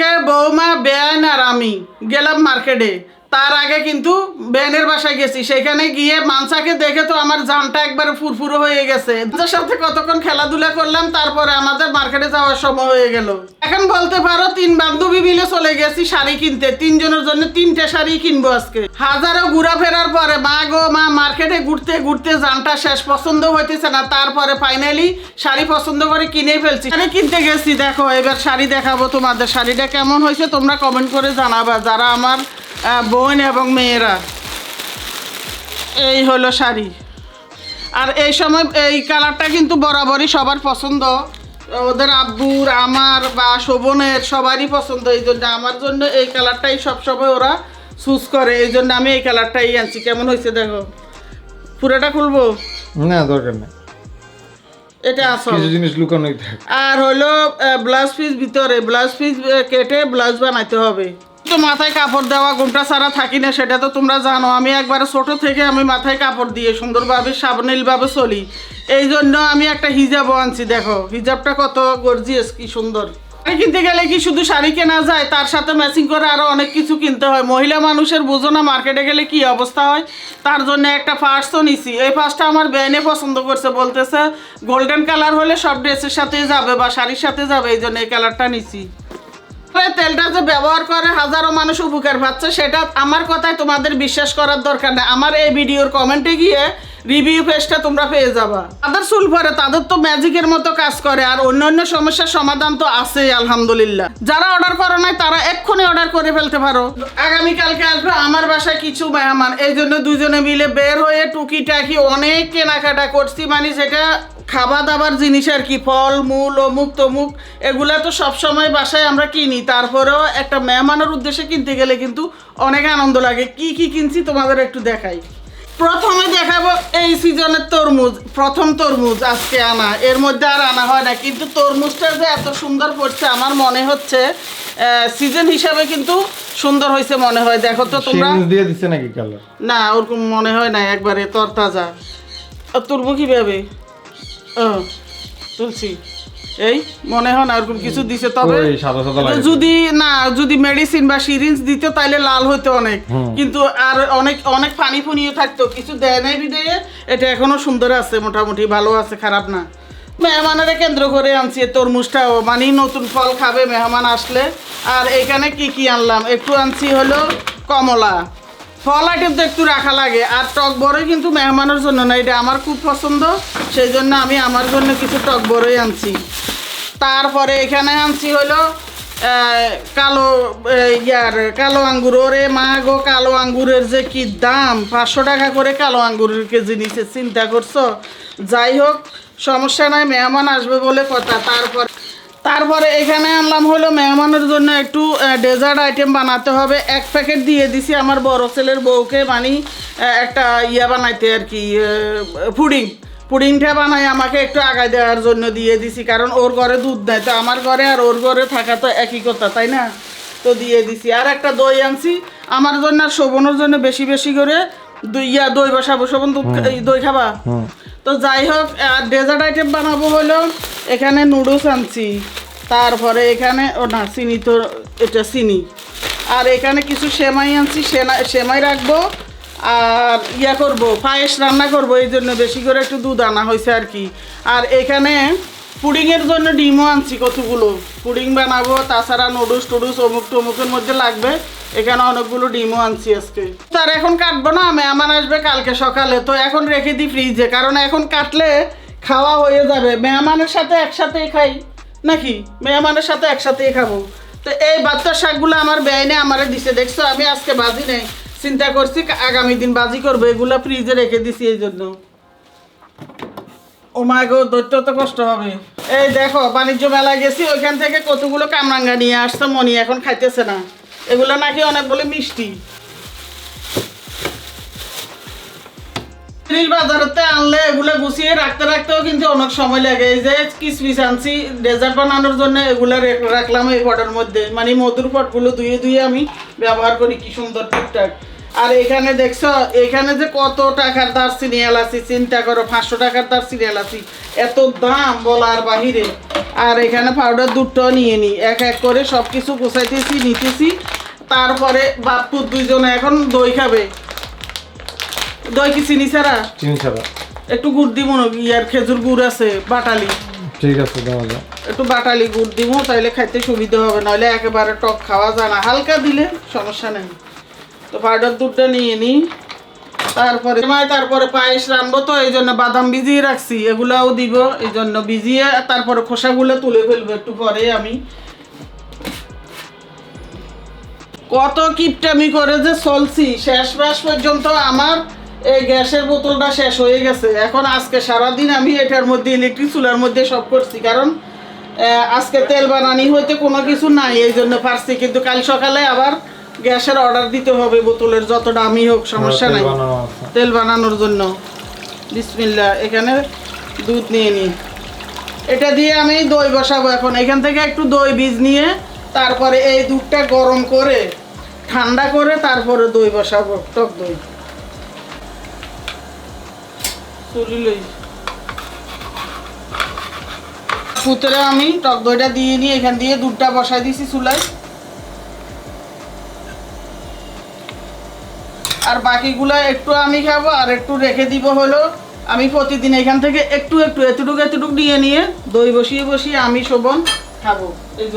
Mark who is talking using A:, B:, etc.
A: কালকে বৌমা বেআইন আর আমি গেলাম মার্কেটে। তার আগে কিন্তু বেনের বাসায় গেছি, সেখানে গিয়ে মানসাকে দেখে তো আমার জানটা একবার ফুরফুরো হয়ে গেছে। তার সাথে কতক্ষণ খেলাধুলা করলাম, তারপরে আমাদের মার্কেটে যাওয়ার সময় হয়ে গেল। এখন বলতে পারো 3 বান্ধবী মিলে চলে গেছি শাড়ি কিনতে। 3 জনের জন্য 3টে শাড়ি কিনবো আজকে। হাজারো ঘুরা ফেরার পরে মা গো মা মার্কেটে ঘুরতে ঘুরতে জানটা শেষ, পছন্দ হইতেছে না। তারপরে ফাইনালি শাড়ি পছন্দ করে কিনে ফেলছি। শাড়ি কিনতে গেছি, দেখো এবার শাড়ি দেখাবো তোমাদের। শাড়িটা কেমন হয়েছে তোমরা কমেন্ট করে জানাবা, যারা আমার বোন এবং মেয়েরা। এই হলো শাড়ি। আর এই সময় এই কালারটা কিন্তু বরাবরই সবার পছন্দ, ওদের আব্বুর, আমার বা শোভনের সবারই পছন্দ। এই জন্য আমার জন্য এই কালারটাই সবসময় ওরা চুজ করে, এই জন্য আমি এই কালারটাই আনছি। কেমন হয়েছে দেখো। পুরোটা খুলবো
B: না, দরকার নেই,
A: এটা আসল
B: কিছু জিনিস লুকানোই থাকে।
A: আর হলো ব্লাউজ পিস, ভিতরে ব্লাউজ পিস কেটে ব্লাউজ বানাইতে হবে। তো মাথায় কাপড় দেওয়া ঘুমটা ছাড়া থাকি না, সেটা তো তোমরা জানো। আমি একবার ছোট থেকে আমি মাথায় কাপড় দিয়ে সুন্দরভাবে সাবলীলভাবে চলি। এই জন্য আমি একটা হিজাবও আনছি। দেখো হিজাবটা কত গর্জিয়াস, কি সুন্দর। শাড়ি কিনতে গেলে কি শুধু শাড়ি কেনা যায়, তার সাথে ম্যাচিং করে আরও অনেক কিছু কিনতে হয়। মহিলা মানুষের বোঝো না মার্কেটে গেলে কি অবস্থা হয়। তার জন্য একটা পার্সও নিছি। এই পার্সটা আমার বেনে পছন্দ করছে, বলতেছে গোল্ডেন কালার হলে সব ড্রেসের সাথে যাবে বা শাড়ির সাথে যাবে, এই জন্য এই কালারটা নিছি। তেলটা যে ব্যবহার করে হাজারো মানুষ উপকার পাচ্ছে, সেটা আমার কথায় তোমাদের বিশ্বাস করার দরকার নেই। আমার এই ভিডিওর কমেন্টে গিয়ে রিভিউ পেজটা তোমরা পেয়ে যাবা। তাদের চুল পরে তাদের তো ম্যাজিকের মতো কাজ করে, আর অন্যান্য সমস্যার সমাধান তো আছেই আলহামদুলিল্লাহ। যারা অর্ডার করো নাই তারা এক্ষুনি অর্ডার করে ফেলতে পারো। আগামীকালকে আসবে আমার বাসায় কিছু মেহমান, এই জন্য দুজনে মিলে বের হয়ে টুকিটাকি অনেক কেনাকাটা করছি। মানে যেটা খাবার দাবার জিনিস আর কি, ফল মূল অমুক তমুক, এগুলা তো সবসময় বাসায় আমরা কিনি। তারপরেও একটা মেহমানের উদ্দেশ্যে কিনতে গেলে কিন্তু অনেক আনন্দ লাগে। কি কি কিনছি তোমাদের একটু দেখাই। প্রথমে দেখাবো এই সিজনের তরমুজ। প্রথম তরমুজ আজকে আনা, এর মধ্যে আর আনা হয় না, কিন্তু তরমুজটা যে এত সুন্দর পড়ছে আমার মনে হচ্ছে সিজন হিসাবে কিন্তু সুন্দর হয়েছে মনে হয়। দেখো তো তোমরা,
B: দিয়ে দিচ্ছে নাকি কালার?
A: না ওরকম মনে হয় না, একবারে তরতাজা। তুলবো কিভাবে? তুলছি, এই মনে হয় না ওরকম কিছু দিছে। তবে যদি মেডিসিন বা সিরিঞ্জ দিত তাইলে লাল হইতো অনেক, কিন্তু আর অনেক অনেক পানি ফুনিয়ে থাকতো। কিছু দেয় নাই বিদেয়ে এটা এখনো সুন্দর আছে, মোটামুটি ভালো আছে, খারাপ না। মেহমানের কেন্দ্র করে আনছি তরমুজটাও, মানে নতুন ফল খাবে মেহমান আসলে। আর এখানে কি কি আনলাম, একটু আনছি হলো কমলা। ফল আইটেম তো একটু রাখা লাগে, আর টক বড়ই কিন্তু মেহমানের জন্য না, এটা আমার খুব পছন্দ, সেই জন্য আমি আমার জন্য কিছু টক বড়ই আনছি। তারপরে এখানে আনছি হলো কালো আঙ্গুর। ওরে মা গো, কালো আঙ্গুরের যে কি দাম, 500 টাকা করে কালো আঙ্গুরের কেজি নিচে, চিন্তা করছো। যাই হোক সমস্যা নাই, মেহমান আসবে বলে কথা। তারপরে এখানে আনলাম হলো মেহমানের জন্য একটু ডেজার্ট আইটেম বানাতে হবে। 1 প্যাকেট দিয়ে দিছি আমার বড় ছেলের বউকে, মানে একটা বানাইতে আর কি, পুডিংটা বানাই আমাকে একটু আগায় দেওয়ার জন্য দিয়ে দিছি, কারণ ওর ঘরে দুধ নেয়, তো আমার ঘরে আর ওর ঘরে থাকা তো একই কথা, তাই না? তো দিয়ে দিছি। আর একটা দই আনছি আমার জন্য আর শোভনের জন্য বেশি বেশি করে দই বসাবো। শোভন দই খাবা? তো যাই হোক, আর ডেজার্ট আইটেম বানাবো হলো এখানে নুডলস আনছি। তারপরে এখানে চিনি, তো এটা চিনি। আর এখানে কিছু সেমাই আনছি, সেমাই রাখবো। আর করব পায়েস রান্না করব, এই জন্য বেশি করে একটু দুধ আনা হয়েছে আর কি। আর এখানে পুডিংয়ের জন্য ডিমও আনছি কতগুলো, পুডিং বানাবো। তাছাড়া নুডলস অমুক টমুকের মধ্যে লাগবে, এখানে অনেকগুলো ডিমও আনছি আজকে। তার এখন কাটবো না, মেহমান আসবে কালকে সকালে, তো এখন রেখে দিই ফ্রিজে, কারণ এখন কাটলে খাওয়া হয়ে যাবে। মেহমানের সাথে একসাথেই খাই নাকি, মেহমানের সাথে একসাথেই খাবো। তো এই বাচ্চার শাকগুলো আমার বেআইনে আমারে দিছে, দেখছো আমি আজকে বাজি নেই, চিন্তা করছি আগামী দিন বাজি করবো। এগুলো ফ্রিজে রেখে দিছি এই জন্য। ও মা গো, দৈত্য তো কষ্ট হবে। এই দেখো বাণিজ্য মেলায় গেছি, ওইখান থেকে কতগুলো কামরাঙ্গা নিয়ে আসছে মনি, এখন খাইতেছে না। এগুলো নাকি অনেক বলে মিষ্টি। বাজারতে আনলে এগুলো গুছিয়ে রাখতে রাখতেও কিন্তু অনেক সময় লাগে। এই যে কিসমিস আনছি ডেজার্ট বানানোর জন্য, এগুলো রাখলাম এই পটের মধ্যে, মানে মধুর পটগুলো ধুয়ে আমি ব্যবহার করি, কি সুন্দর টুকটাক। আর এখানে দেখছো এখানে যে কত টাকার দারচিনি এলাচি, চিন্তা করো 500 টাকার দারচিনি এলাচি, এত দাম বলার বাহিরে। আর এখানে পাউডার দুধটাও নিয়ে নিই, এক এক করে সব কিছু গুছাইতেছি নিতেছি। তারপরে বাপ্পু দুইজনে এখন দই খাবে। দই কি চিনি ছাড়া?
B: চিনি ছাড়া।
A: একটু গুড় দিব না, ইয়ার খেজুর গুড় আছে বাটালি,
B: ঠিক আছে দেওয়া যায়।
A: একটু বাটালি গুড় দিব, তাইলে খাইতে সুবিধা হবে, নইলে একেবারে টক খাওয়া যায় না। হালকা দিলে সমস্যা নেই। তো পাউডার দুধটা নিয়ে নিই। তারপরে পায়েস রানবো, তো এই জন্য বাদাম ভিজিয়ে রাখছি, এগুলাও দিব। এই জন্য ভিজিয়ে তারপরে খোসাগুলো তুলে ফেলবো একটু পরে। আমি কত কিপটামি করে যে চলছি, শেষ মাস পর্যন্ত আমার এই গ্যাসের বোতলটা শেষ হয়ে গেছে। এখন আজকে সারাদিন আমি এটার মধ্যে ইলেকট্রিক চুলার মধ্যে সব করছি, কারণ আজকে তেল বানানি হইতে কোনো কিছু নাই, এই জন্য পারছি। কিন্তু কাল সকালে আবার গ্যাসের অর্ডার দিতে হবে, বোতলের যত দামি হোক সমস্যা নাই, তেল বানানোর জন্য। বিসমিল্লাহ, এখানে দুধ নিয়ে নিই, এটা দিয়ে আমি দই বসাবো। এখন এখান থেকে একটু দই বীজ নিয়ে তারপরে এই দুধটা গরম করে ঠান্ডা করে তারপরে দই বসাবো, টক দই। পুতরে আমি টক দইটা দিয়ে নিয়ে এখান দিয়ে দুধটা বসাই দিছি চুলায়। আর বাকিগুলা একটু আমি খাবো আর একটু রেখে দিব। হলো আমি প্রতিদিন এখান থেকে একটু একটু এতটুকু নিয়ে নিয়ে দই বসিয়ে আমি শোভন খাবো। এই